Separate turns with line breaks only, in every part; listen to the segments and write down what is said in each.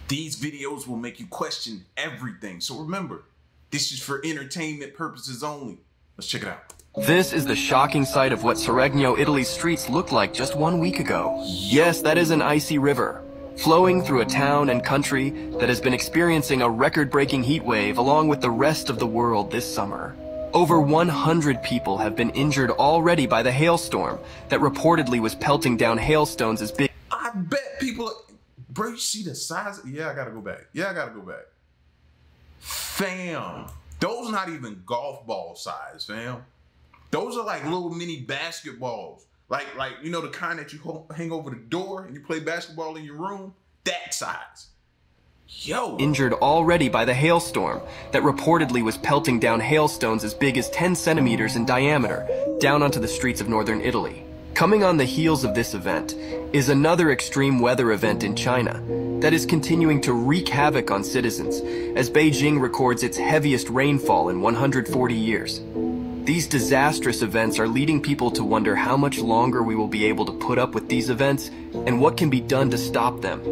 These videos will make you question everything. So remember, this is for entertainment purposes only. Let's check it out.
This is the shocking sight of what Seregno, Italy's streets looked like just 1 week ago. Yes, that is an icy river, flowing through a town and country that has been experiencing a record-breaking heat wave along with the rest of the world this summer. Over 100 people have been injured already by the hailstorm that reportedly was pelting down hailstones as big.
I bet people, bro, you see the size? Yeah, I gotta go back. Fam, those not even golf ball size, fam. Those are like little mini basketballs. Like you know, the kind that you hang over the door and you play basketball in your room? That size. Yo.
Injured already by the hailstorm that reportedly was pelting down hailstones as big as 10 centimeters in diameter down onto the streets of northern Italy. Coming on the heels of this event is another extreme weather event in China that is continuing to wreak havoc on citizens as Beijing records its heaviest rainfall in 140 years. These disastrous events are leading people to wonder how much longer we will be able to put up with these events and what can be done to stop them.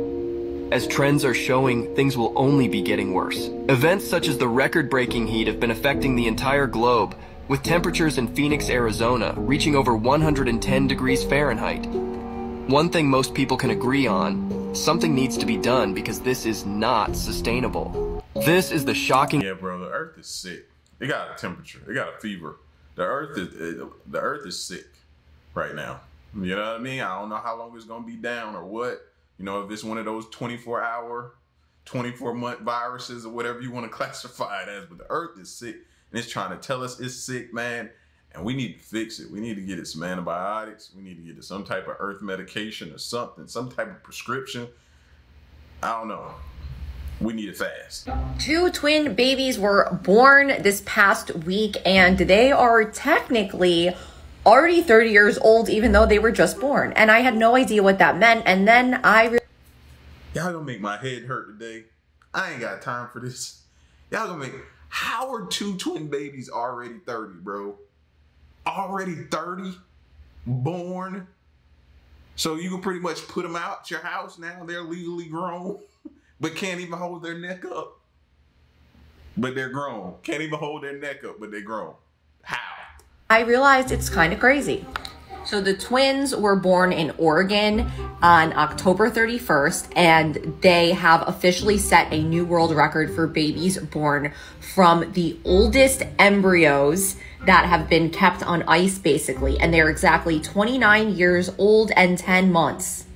As trends are showing, things will only be getting worse. Events such as the record-breaking heat have been affecting the entire globe, with temperatures in Phoenix, Arizona reaching over 110 degrees Fahrenheit. One thing most people can agree on, something needs to be done because this is not sustainable. This is the shocking—
Yeah, bro, the earth is sick. It got a temperature, it got a fever. The earth is sick right now. You know what I mean? I don't know how long it's gonna be down or what. You know, if it's one of those 24-hour, 24-month viruses or whatever you want to classify it as, but the earth is sick and it's trying to tell us it's sick, man, and we need to fix it. We need to get it some antibiotics. We need to get it some type of earth medication or something, some type of prescription. I don't know. We need it fast.
2 twin babies were born this past week, and they are technically already 30 years old, even though they were just born. And I had no idea what that meant. And then
y'all gonna make my head hurt today. I ain't got time for this. Y'all gonna make— how are 2 twin babies already 30, bro? Already 30? Born? So you can pretty much put them out your house now. They're legally grown, but can't even hold their neck up. But they're grown. Can't even hold their neck up, but they're grown. How?
I realized it's kind of crazy. So the twins were born in Oregon on October 31st, and they have officially set a new world record for babies born from the oldest embryos that have been kept on ice, basically. And they're exactly 29 years old and 10 months.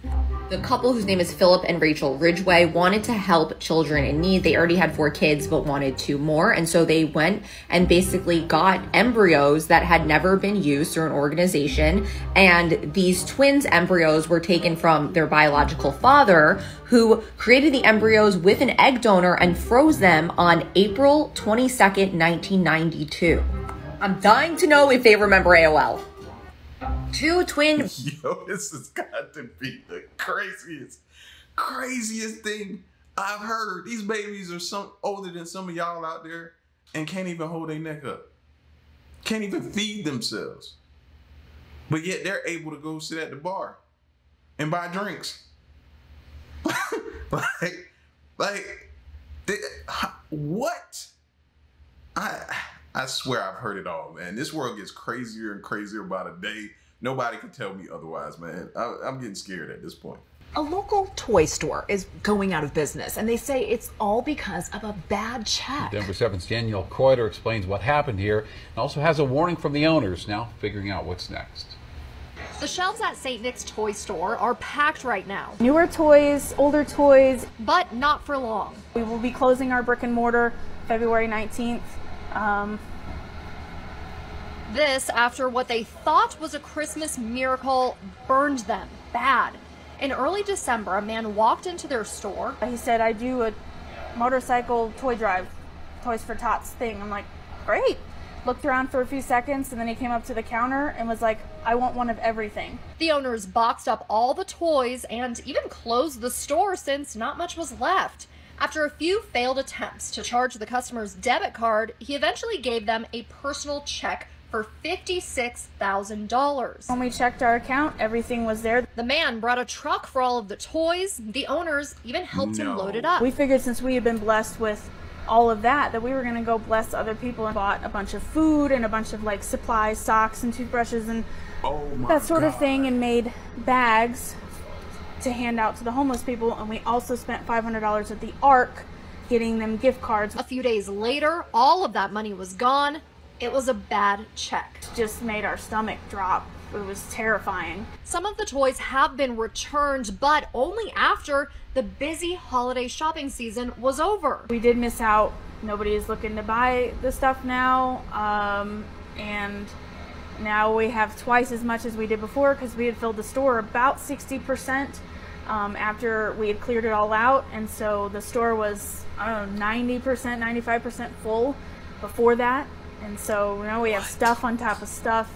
The couple, whose name is Philip and Rachel Ridgway, wanted to help children in need. They already had 4 kids, but wanted 2 more. And so they went and basically got embryos that had never been used through an organization. And these twins' embryos were taken from their biological father, who created the embryos with an egg donor and froze them on April 22nd, 1992. I'm dying to know if they remember AOL. 2 twin—
Yo, this has got to be the craziest thing I've heard. These babies are some older than some of y'all out there and can't even hold their neck up. Can't even feed themselves. But yet they're able to go sit at the bar and buy drinks. What? I swear I've heard it all, man. This world gets crazier and crazier by the day. Nobody can tell me otherwise, man. I'm getting scared at this point.
A local toy store is going out of business, and they say it's all because of a bad check.
Denver 7's Danielle Kreuter explains what happened here and also has a warning from the owners, now figuring out what's next.
The shelves at St. Nick's toy store are packed right now.
Newer toys, older toys.
But not for long.
We will be closing our brick and mortar February 19th.
This after what they thought was a Christmas miracle burned them bad. In early December, a man walked into their store.
He said, I do a motorcycle toy drive, Toys for Tots thing. I'm like, great. Looked around for a few seconds, and then he came up to the counter and was like, I want one of everything.
The owners boxed up all the toys and even closed the store since not much was left. After a few failed attempts to charge the customer's debit card, he eventually gave them a personal check for $56,000.
When we checked our account, everything was there.
The man brought a truck for all of the toys. The owners even helped him load it up.
We figured since we had been blessed with all of that we were going to go bless other people and bought a bunch of food and a bunch of like supplies, socks and toothbrushes and that sort of thing, and made bags to hand out to the homeless people. And we also spent $500 at the Ark getting them gift cards.
A few days later, all of that money was gone. It was a bad check.
Just made our stomach drop. It was terrifying.
Some of the toys have been returned, but only after the busy holiday shopping season was over.
We did miss out. Nobody is looking to buy the stuff now. And now we have twice as much as we did before because we had filled the store about 60% after we had cleared it all out. And so the store was, I don't know, 90%, 95% full before that. And so now we have stuff on top of stuff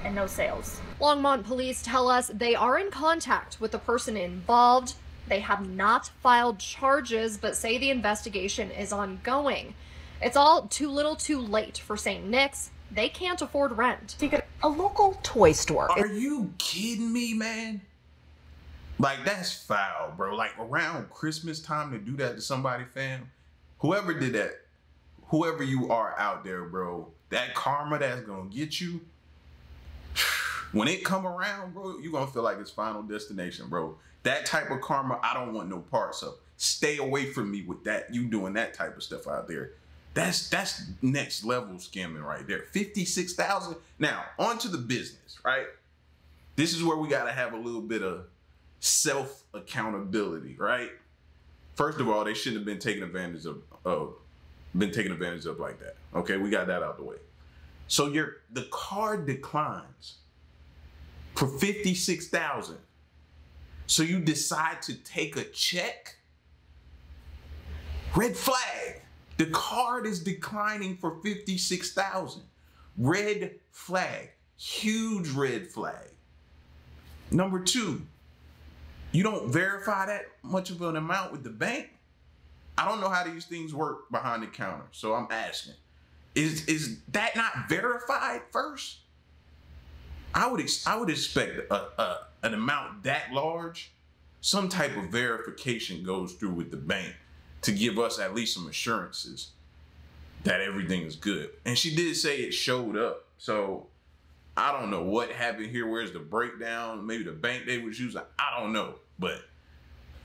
and no sales.
Longmont police tell us they are in contact with the person involved. They have not filed charges, but say the investigation is ongoing. It's all too little too late for St. Nick's. They can't afford rent.
A local toy store.
Are you kidding me, man? Like, that's foul, bro. Like, around Christmas time to do that to somebody, fam. Whoever did that, whoever you are out there, bro, that karma that's gonna get you, when it come around, bro, you're gonna feel like it's Final Destination, bro. That type of karma, I don't want no parts of. Stay away from me with that. You doing that type of stuff out there. That's next level scamming right there. 56,000. Now, on to the business, right? This is where we gotta have a little bit of self-accountability, right? First of all, they shouldn't have been taken advantage of like that. Okay, we got that out the way. So the card declines for 56,000. So you decide to take a check? Red flag. The card is declining for 56,000. Red flag. Huge red flag. Number two, you don't verify that much of an amount with the bank. I don't know how these things work behind the counter, so I'm asking. Is that not verified first? I would expect an amount that large, some type of verification goes through with the bank to give us at least some assurances that everything is good. And she did say it showed up, so I don't know what happened here. Where's the breakdown? Maybe the bank they was using. I don't know, but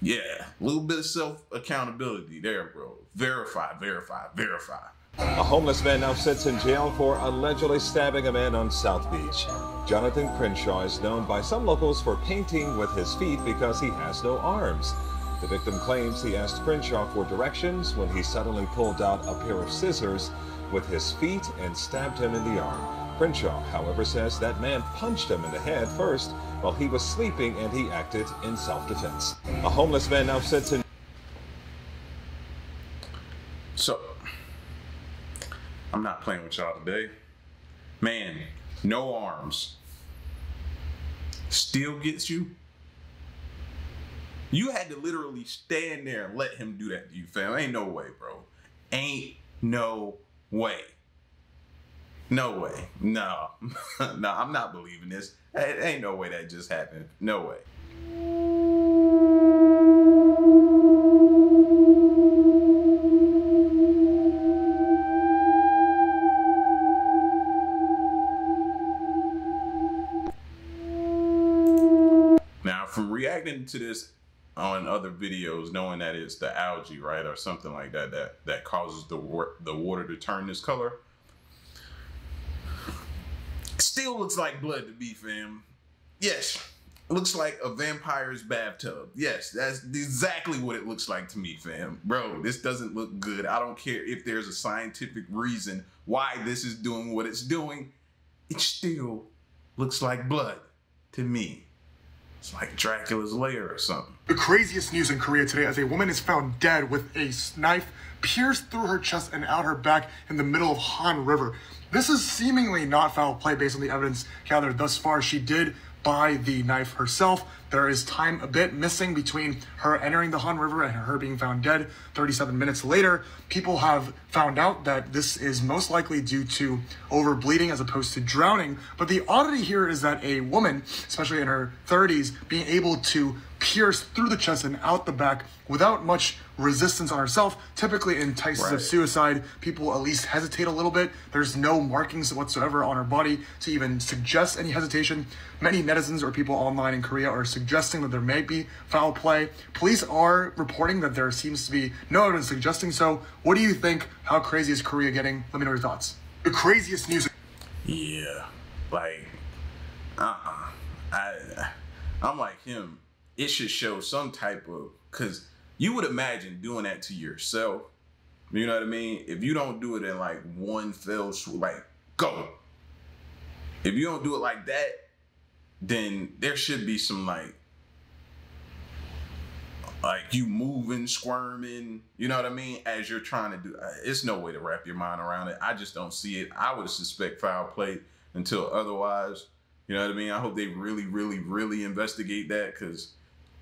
yeah, a little bit of self-accountability there, bro. Verify, verify, verify.
A homeless man now sits in jail for allegedly stabbing a man on South Beach. Jonathan Crenshaw is known by some locals for painting with his feet because he has no arms. The victim claims he asked Crenshaw for directions when he suddenly pulled out a pair of scissors with his feet and stabbed him in the arm. Crenshaw, however, says that man punched him in the head first while he was sleeping and he acted in self-defense. A homeless man now sits in...
So, I'm not playing with y'all today. Man, no arms. Still gets you? You had to literally stand there and let him do that to you, fam. Ain't no way, bro. Ain't no way. No way. No. No, I'm not believing this. Ain't no way that just happened. No way. Now, from reacting to this on other videos, knowing that it's the algae, right, or something like that causes the water to turn this color, still looks like blood to me, fam. Yes, looks like a vampire's bathtub. Yes, that's exactly what it looks like to me, fam. Bro, this doesn't look good. I don't care if there's a scientific reason why this is doing what it's doing. It still looks like blood to me. It's like Dracula's lair or something.
The craziest news in Korea today as a woman is found dead with a knife pierced through her chest and out her back in the middle of Han River. This is seemingly not foul play based on the evidence gathered thus far. She did buy the knife herself. There is time a bit missing between her entering the Han River and her being found dead 37 minutes later. People have found out that this is most likely due to overbleeding as opposed to drowning. But the oddity here is that a woman, especially in her 30s, being able to pierce through the chest and out the back without much resistance on herself. Typically in cases of suicide, people at least hesitate a little bit. There's no markings whatsoever on her body to even suggest any hesitation. Many netizens or people online in Korea are suggesting that there may be foul play. Police are reporting that there seems to be no evidence suggesting so. What do you think? How crazy is Korea getting? Let me know your thoughts. The craziest news.
Yeah, like, I'm like him. It should show some type of, because you would imagine doing that to yourself. You know what I mean? If you don't do it in like one fell swoop, like, go. If you don't do it like that, then there should be some like you moving, squirming, you know what I mean? As you're trying to do, it's no way to wrap your mind around it. I just don't see it. I would suspect foul play until otherwise. You know what I mean? I hope they really, really, really investigate that, because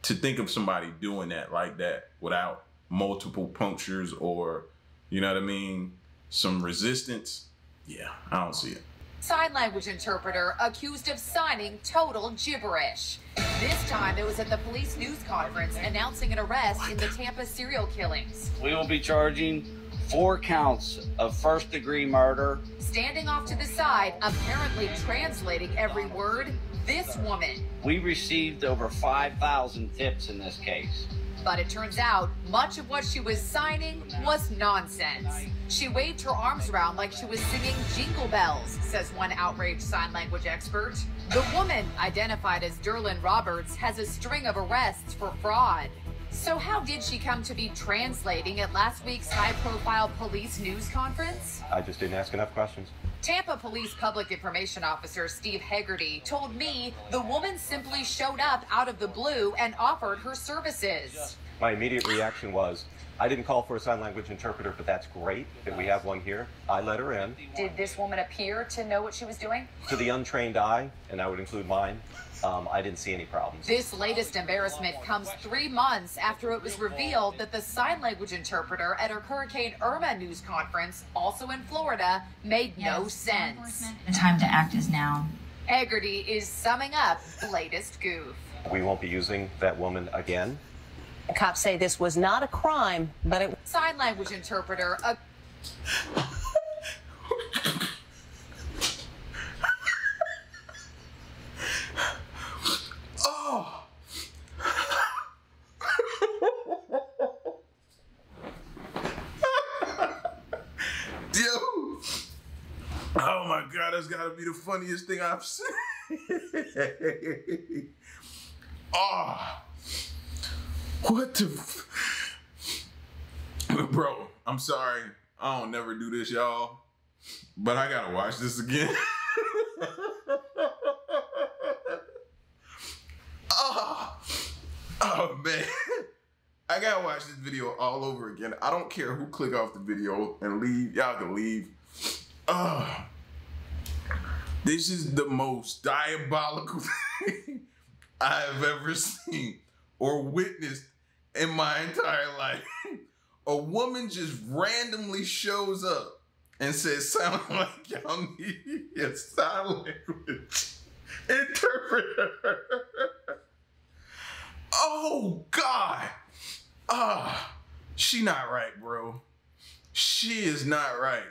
to think of somebody doing that like that without multiple punctures or, you know what I mean, some resistance, yeah, I don't see it.
Sign language interpreter accused of signing total gibberish. This time it was at the police news conference announcing an arrest in the Tampa serial killings.
We will be charging 4 counts of first-degree murder.
Standing off to the side, apparently translating every word, this woman.
We received over 5,000 tips in this case.
But it turns out much of what she was signing was nonsense. She waved her arms around like she was singing Jingle Bells, says one outraged sign language expert. The woman, identified as Derlin Roberts, has a string of arrests for fraud. So how did she come to be translating at last week's high-profile police news conference?
I just didn't ask enough questions.
Tampa Police Public Information Officer Steve Haggerty told me the woman simply showed up out of the blue and offered her services.
My immediate reaction was, I didn't call for a sign language interpreter, but that's great that we have one here. I let her in.
Did this woman appear to know what she was doing?
To the untrained eye, and I would include mine, I didn't see any problems.
This latest embarrassment comes 3 months after it was revealed that the sign language interpreter at her Hurricane Irma news conference, also in Florida, made no sense.
The time to act is now.
Haggerty is summing up the latest goof.
We won't be using that woman again.
Cops say this was not a crime, but it...
Sign language interpreter...
Oh! Yo! Oh my God, that's gotta be the funniest thing I've seen. Oh! What the Bro, I'm sorry. I don't never do this, y'all. But I gotta watch this again. Oh man. I gotta watch this video all over again. I don't care who click off the video and leave. Y'all can leave. This is the most diabolical thing I have ever seen or witnessed in my entire life. A woman just randomly shows up and says, sound like y'all need a sign language interpreter. Oh God. She not right, bro. She is not right.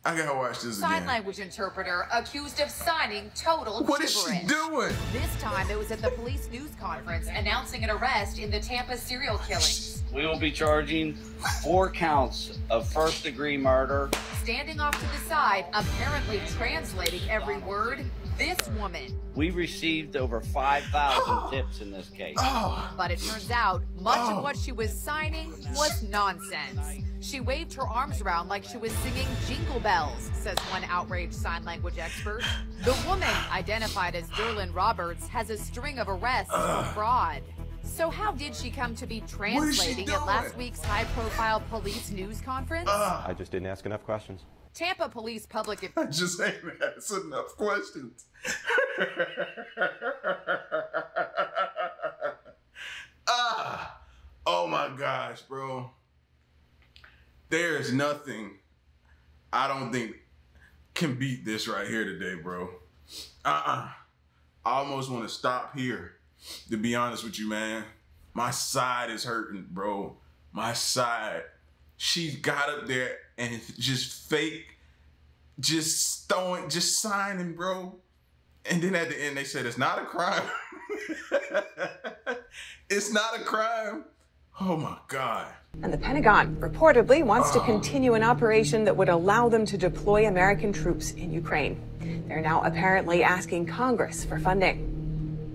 I gotta watch this again.
Sign language interpreter accused of signing total
What
gibberish.
is she doing?
This time it was at the police news conference announcing an arrest in the Tampa serial killings.
We will be charging 4 counts of first-degree murder.
Standing off to the side, apparently translating every word, this woman.
We received over 5,000 tips in this case.
But it turns out much of what she was signing was nonsense. She waved her arms around like she was singing Jingle Bells, says one outraged sign language expert. The woman, identified as Derlin Roberts, has a string of arrests for fraud. So how did she come to be translating at last week's high-profile police news conference?
I just didn't ask enough questions.
Tampa Police Public...
I just ain't asked enough questions. Oh my gosh, bro. There's nothing I don't think can beat this right here today, bro. I almost want to stop here, to be honest with you, man. My side is hurting, bro. My side. She got up there and just fake, just signing, bro. And then at the end, they said, it's not a crime. It's not a crime. Oh my God.
And the Pentagon reportedly wants to continue an operation that would allow them to deploy American troops in Ukraine. They're now apparently asking Congress for funding.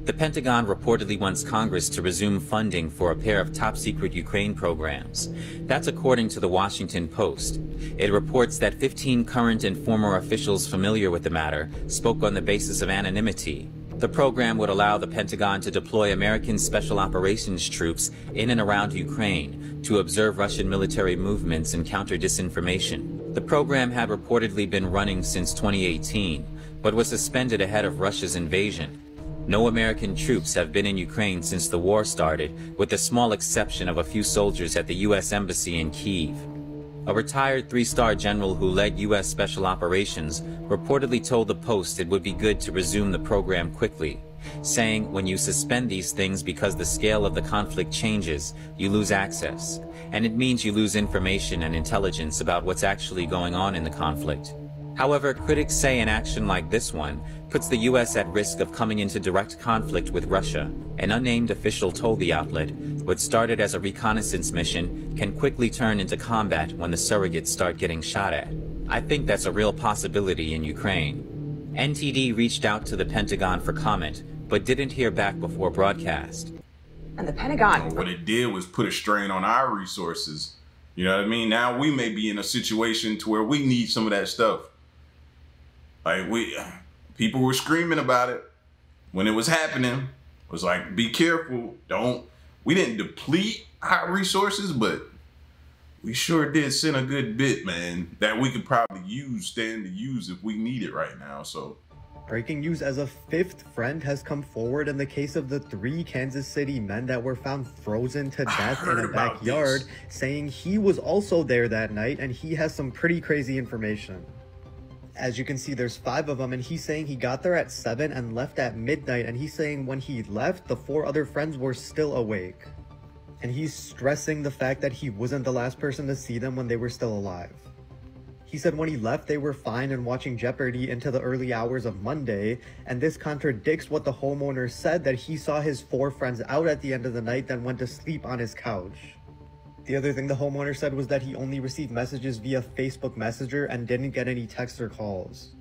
The Pentagon reportedly wants Congress to resume funding for a pair of top-secret Ukraine programs. That's according to the Washington Post. It reports that 15 current and former officials familiar with the matter spoke on the basis of anonymity. The program would allow the Pentagon to deploy American Special Operations troops in and around Ukraine to observe Russian military movements and counter disinformation. The program had reportedly been running since 2018, but was suspended ahead of Russia's invasion. No American troops have been in Ukraine since the war started, with the small exception of a few soldiers at the U.S. Embassy in Kyiv. A retired three-star general who led U.S. Special Operations reportedly told the Post it would be good to resume the program quickly, saying when you suspend these things because the scale of the conflict changes, you lose access, and it means you lose information and intelligence about what's actually going on in the conflict. However, critics say an action like this one puts the U.S. at risk of coming into direct conflict with Russia. An unnamed official told the outlet what started as a reconnaissance mission can quickly turn into combat when the surrogates start getting shot at. I think that's a real possibility in Ukraine. NTD reached out to the Pentagon for comment, but didn't hear back before broadcast.
And the Pentagon...
What it did was put a strain on our resources. You know what I mean? Now we may be in a situation to where we need some of that stuff. Like people were screaming about it when it was happening. It was like, be careful. We didn't deplete our resources, but we sure did send a good bit, man, that we could probably stand to use if we need it right now. So
breaking news, as a fifth friend has come forward in the case of the 3 Kansas City men that were found frozen to death in a backyard, saying he was also there that night and he has some pretty crazy information. As you can see, there's 5 of them, and he's saying he got there at 7 and left at midnight, and he's saying when he left, the 4 other friends were still awake. And he's stressing the fact that he wasn't the last person to see them when they were still alive. He said when he left, they were fine and watching Jeopardy into the early hours of Monday, and this contradicts what the homeowner said, that he saw his 4 friends out at the end of the night, then went to sleep on his couch. The other thing the homeowner said was that he only received messages via Facebook Messenger and didn't get any texts or calls.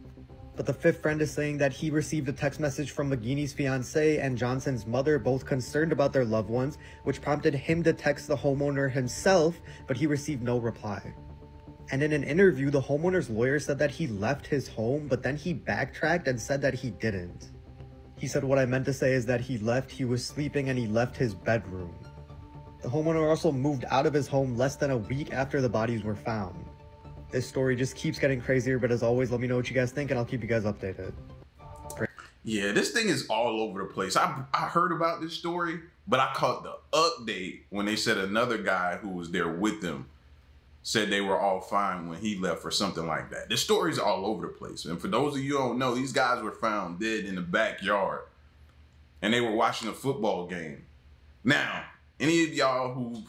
But the 5th friend is saying that he received a text message from McGeeney's fiancée and Johnson's mother, both concerned about their loved ones, which prompted him to text the homeowner himself, but he received no reply. And in an interview, the homeowner's lawyer said that he left his home, but then he backtracked and said that he didn't. He said, what I meant to say is that he was sleeping and he left his bedroom. The homeowner also moved out of his home less than a week after the bodies were found. This story just keeps getting crazier, but as always, let me know what you guys think and I'll keep you guys updated.
Yeah, this thing is all over the place. I heard about this story, but I caught the update when they said another guy who was there with them said they were all fine when he left or something like that. The story's all over the place. And for those of you who don't know, these guys were found dead in the backyard and they were watching a football game. Now, any of y'all who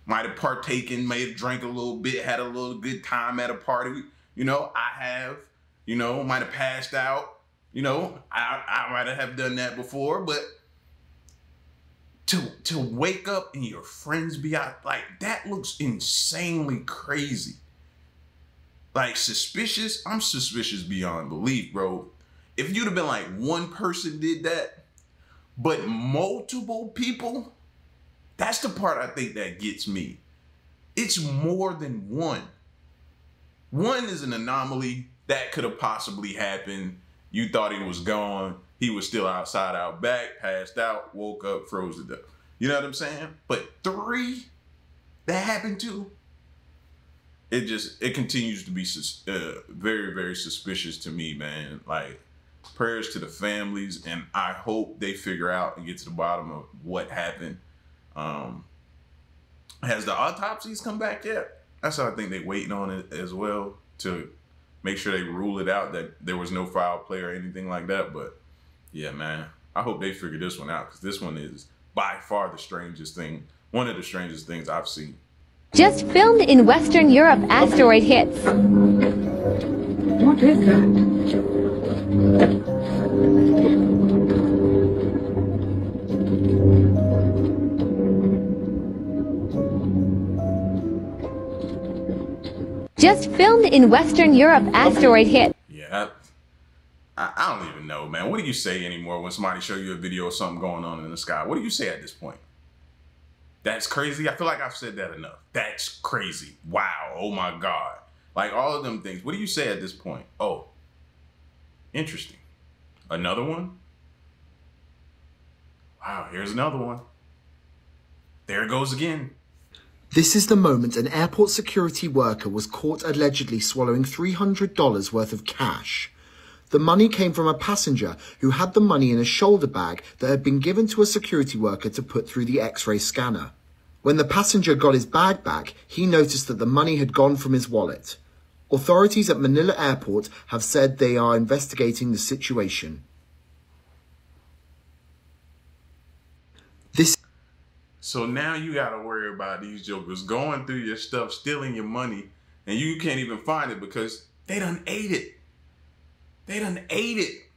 might have partaken, may have drank a little bit, had a little good time at a party, you know, I have, you know, might have passed out, you know, I might have done that before, but to wake up and your friends be out, like, that looks insanely crazy. Like, suspicious, I'm suspicious beyond belief, bro. If you'd have been like, one person did that, but multiple people, that's the part I think that gets me. It's more than one. One is an anomaly that could have possibly happened. You thought he was gone. He was still outside, out back, passed out, woke up, froze to death. You know what I'm saying? But 3 that happened to, it continues to be very, very suspicious to me, man. Like, prayers to the families, and I hope they figure out and get to the bottom of what happened. Has the autopsies come back yet? That's what I think they're waiting on it as well, to make sure they rule it out that there was no foul play or anything like that. But yeah, man, I hope they figure this one out, because this one is by far the strangest thing, one of the strangest things I've seen.
Just filmed in Western Europe, Asteroid Hits.
What is that?
Just filmed in Western Europe, Asteroid Hits.
Yeah, I don't even know, man. What do you say anymore when somebody show you a video of something going on in the sky? What do you say at this point? That's crazy. I feel like I've said that enough. That's crazy. Wow. Oh my God. Like all of them things. What do you say at this point? Oh, interesting. Another one? Wow, here's another one. There it goes again.
This is the moment an airport security worker was caught allegedly swallowing $300 worth of cash. The money came from a passenger who had the money in a shoulder bag that had been given to a security worker to put through the X-ray scanner. When the passenger got his bag back, he noticed that the money had gone from his wallet. Authorities at Manila Airport have said they are investigating the situation.
So now you gotta worry about these jokers going through your stuff, stealing your money, and you can't even find it because they done ate it. They done ate it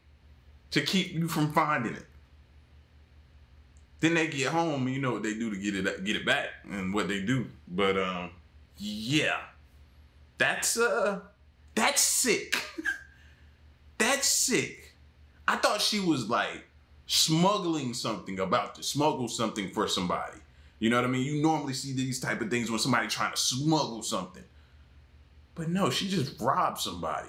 to keep you from finding it. Then they get home and you know what they do to get it back and what they do. But yeah. That's sick. That's sick. I thought she was like smuggling something, about to smuggle something for somebody. You know what I mean? You normally see these type of things when somebody trying to smuggle something. But no, she just robbed somebody.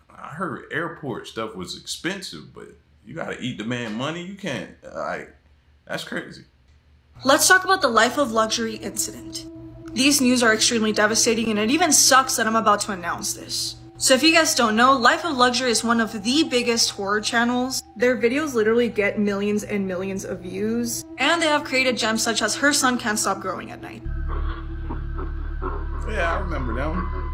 I heard airport stuff was expensive, but you gotta eat the man money. You can't, like, that's crazy.
Let's talk about the Life of Luxury incident. These news are extremely devastating, and it even sucks that I'm about to announce this. So if you guys don't know, Life of Luxury is one of the biggest horror channels. Their videos literally get millions and millions of views, and they have created gems such as Her Son Can't Stop Growing at Night.
Yeah, I remember them.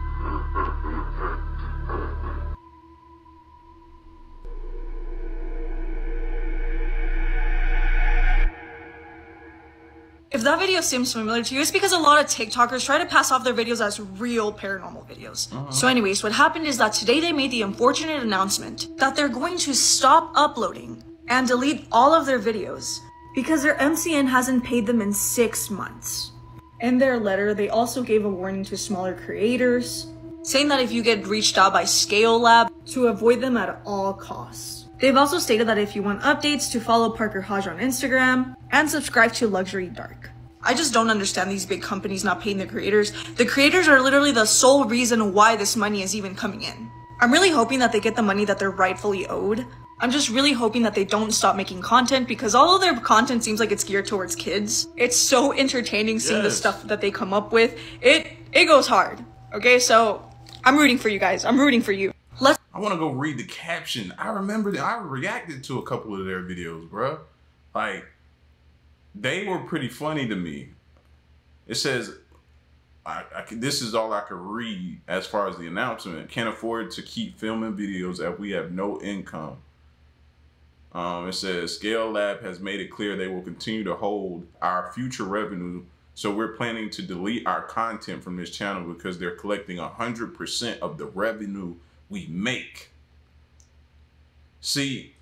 If that video seems familiar to you, it's because a lot of TikTokers try to pass off their videos as real paranormal videos. So anyways, what happened is that today they made the unfortunate announcement that they're going to stop uploading and delete all of their videos because their MCN hasn't paid them in 6 months. In their letter, they also gave a warning to smaller creators, saying that if you get reached out by Scale Lab, to avoid them at all costs. They've also stated that if you want updates, to follow Parker Hodge on Instagram and subscribe to Luxury Dark. I just don't understand these big companies not paying the creators. The creators are literally the sole reason why this money is even coming in. I'm really hoping that they get the money that they're rightfully owed. I'm just really hoping that they don't stop making content, because all of their content seems like it's geared towards kids. It's so entertaining seeing the stuff that they come up with. It goes hard. Okay, so I'm rooting for you guys. I'm rooting for you.
I want to go read the caption. I remember that I reacted to a couple of their videos, bro. Like, they were pretty funny to me. It says, this is all I could read as far as the announcement. Can't afford to keep filming videos as we have no income. It says, Scale Lab has made it clear they will continue to hold our future revenue. So we're planning to delete our content from this channel because they're collecting 100% of the revenue we make. See,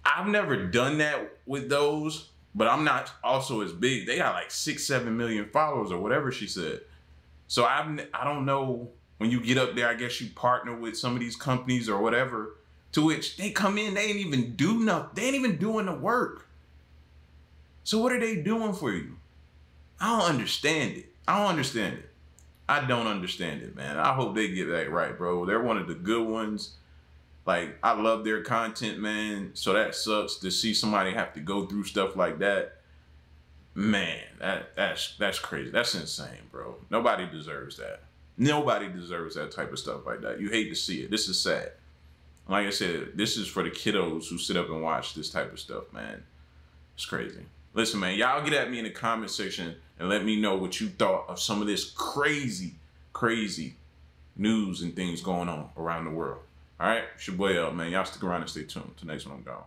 I've never done that with those, but I'm not also as big. They got like 6-7 million followers or whatever she said. So I don't know, when you get up there, I guess you partner with some of these companies or whatever, to which they come in, they ain't even do nothing. They ain't even doing the work. So what are they doing for you? I don't understand it. I don't understand it. I don't understand it, man. I hope they get that right, bro. They're one of the good ones. Like, I love their content, man. So that sucks to see somebody have to go through stuff like that. Man, that's crazy. That's insane, bro. Nobody deserves that. Nobody deserves that type of stuff like that. You hate to see it. This is sad. Like I said, this is for the kiddos who sit up and watch this type of stuff, man. It's crazy. Listen, man, y'all get at me in the comment section and let me know what you thought of some of this crazy, crazy news and things going on around the world. All right? It's your boy L, man. Y'all stick around and stay tuned. Till next one, I'm gone.